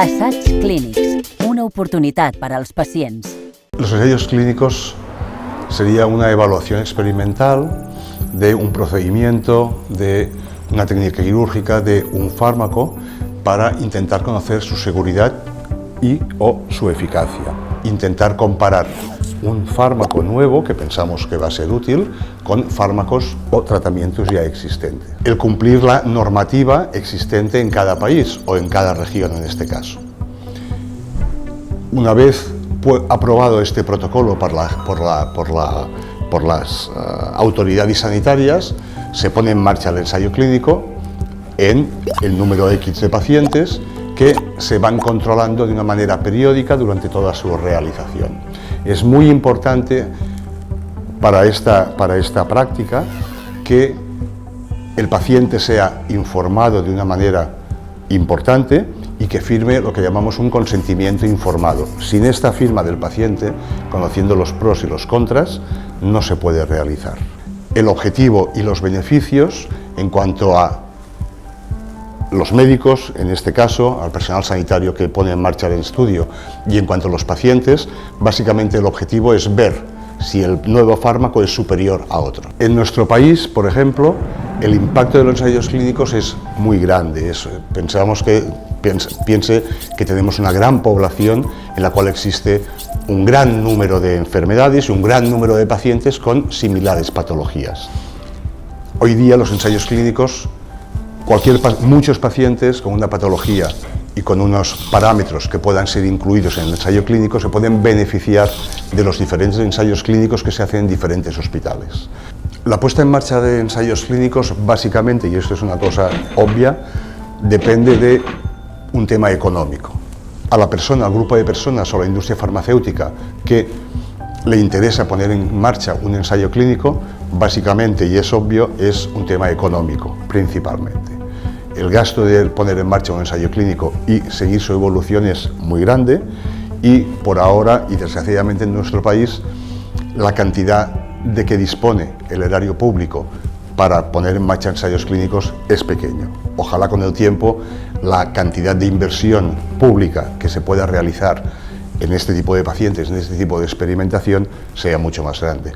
Assaigs clínics, una oportunitat per als pacients. Los ensayos clínicos sería una evaluación experimental de un procedimiento, de una técnica quirúrgica, de un fármaco, para intentar conocer su seguridad o su eficacia. Intentar comparar un fármaco nuevo, que pensamos que va a ser útil, con fármacos o tratamientos ya existentes. El cumplir la normativa existente en cada país o en cada región en este caso. Una vez aprobado este protocolo por las autoridades sanitarias, se pone en marcha el ensayo clínico en el número X de pacientes que se van controlando de una manera periódica durante toda su realización. Es muy importante para esta práctica que el paciente sea informado de una manera importante y que firme lo que llamamos un consentimiento informado. Sin esta firma del paciente, conociendo los pros y los contras, no se puede realizar. El objetivo y los beneficios en cuanto a los médicos, en este caso, al personal sanitario que pone en marcha el estudio, y en cuanto a los pacientes, básicamente el objetivo es ver si el nuevo fármaco es superior a otro. En nuestro país, por ejemplo, el impacto de los ensayos clínicos es muy grande. Piense que tenemos una gran población en la cual existe un gran número de enfermedades y un gran número de pacientes con similares patologías. Hoy día los ensayos clínicos, muchos pacientes con una patología y con unos parámetros que puedan ser incluidos en el ensayo clínico se pueden beneficiar de los diferentes ensayos clínicos que se hacen en diferentes hospitales. La puesta en marcha de ensayos clínicos, básicamente, y esto es una cosa obvia, depende de un tema económico. A la persona, al grupo de personas o a la industria farmacéutica que le interesa poner en marcha un ensayo clínico, básicamente, y es obvio, es un tema económico, principalmente. El gasto de poner en marcha un ensayo clínico y seguir su evolución es muy grande y por ahora, y desgraciadamente en nuestro país, la cantidad de que dispone el erario público para poner en marcha ensayos clínicos es pequeño. Ojalá con el tiempo la cantidad de inversión pública que se pueda realizar en este tipo de pacientes, en este tipo de experimentación, sea mucho más grande.